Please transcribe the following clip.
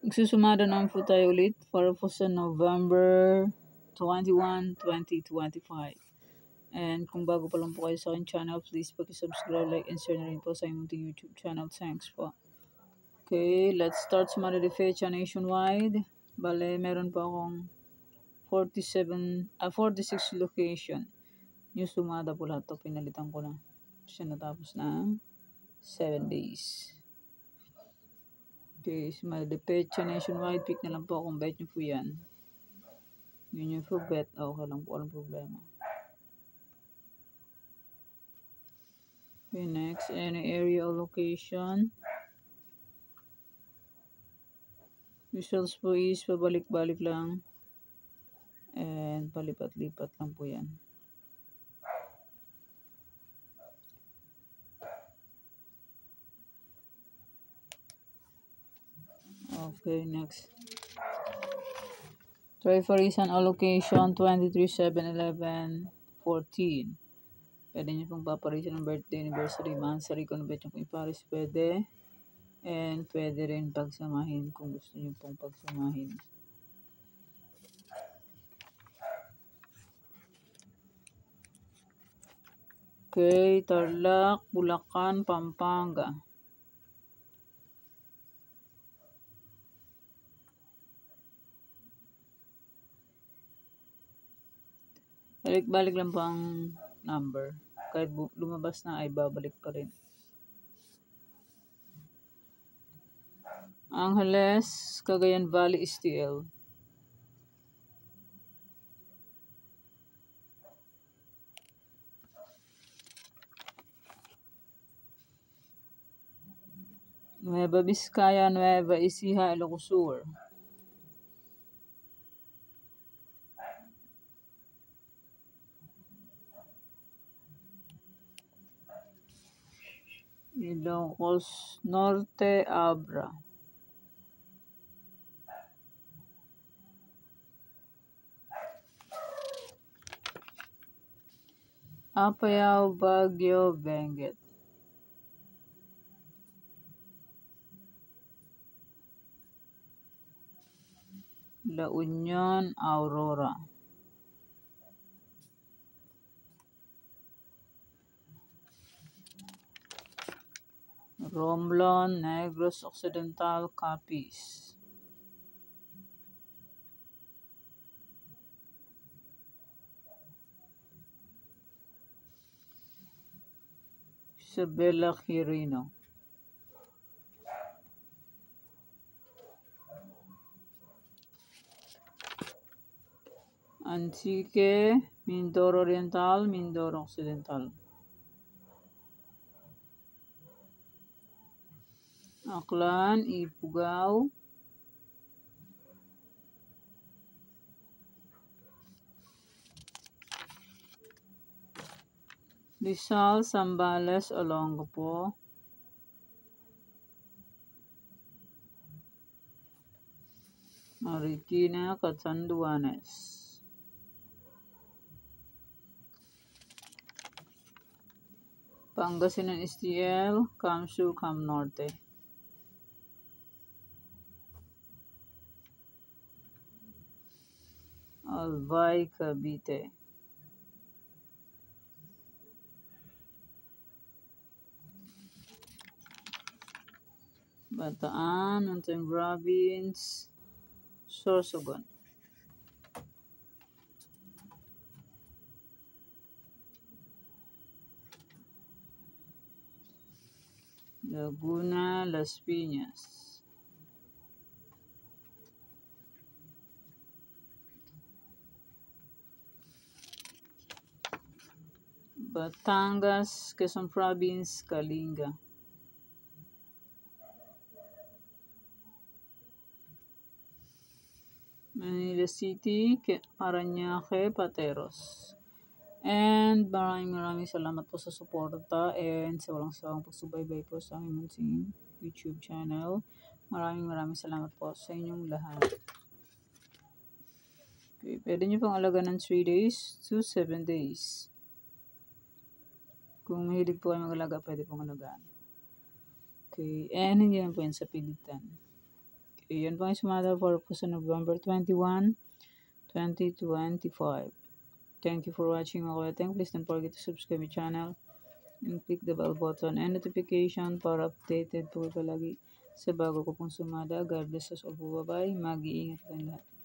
Magsusumada naman po tayo ulit para po sa November 21, 2025. And kung bago pa lang po kayo sa aking channel, please pag-subscribe, like, and share na rin po sa inyong YouTube channel. Thanks po. Okay, let's start sumada de fecha nationwide. Bale, meron po akong 46 location. Yung sumada po lahat to, pinalitan ko na. Siya natapos ng 7 days. Okay, sumada de fecha nationwide. Pick na lang po kung bet nyo po yan. Yun yung for bet. Okay lang po, walang problema. Okay, next, any area or location. Results po is pabalik-balik lang. And palipat-lipat lang po yan. Okay, next. Try for reason allocation 23, 7, 11, 14. Pwede nyo pong paparisan ng birthday, anniversary, monthsary, kung bet nyo pong iparis, pwede. And pwede rin pagsamahin kung gusto nyo pong pagsamahin. Okay, Tarlac, Bulacan, Pampanga. Balik-balik lang po ang number. Kahit lumabas na ay babalik pa rin. Angeles, Cagayan Valley, STL. Nueva Vizcaya, Nueva Ecija, Ilocos Sur. Ilocos Norte, Abra. Apayao, Baguio, Benguet. La Union, Aurora. Romblon, Negros Occidental, Capiz. Isabela, Quirino. Antique, Mindoro Oriental, Mindoro Occidental. Aklan, Ifugao. Rizal, Zambales, Olongapo. Marikina, Catanduanes. Pangasinan, STL, Cam Sur, Cam Norte. Albay, Cavite. Bataan, Mountain Province, Sorsogon. Laguna, Las Piñas. Batangas, Quezon Province, Kalinga. Manila City, Parañaque, Pateros. And maraming salamat po sa suporta and sa walang sawang pagsubaybay po sa aming munting YouTube channel. Maraming salamat po sa inyong lahat. Okay, pwede nyo pong alagaan ng 3 days to 7 days. Kung mahilig po kayo mag-alaga, pwede pong alagaan. Okay, and hindi naman po yan sa pilitan. Iyan po ang sumada for po sa November 21, 2025. Thank you for watching mga kuweteng. Please don't forget to subscribe my channel and click the bell button and notification para updated po kayo palagi sa bago ko pong sumada. God bless us all po. Bye-bye. Mag-iingat po lahat.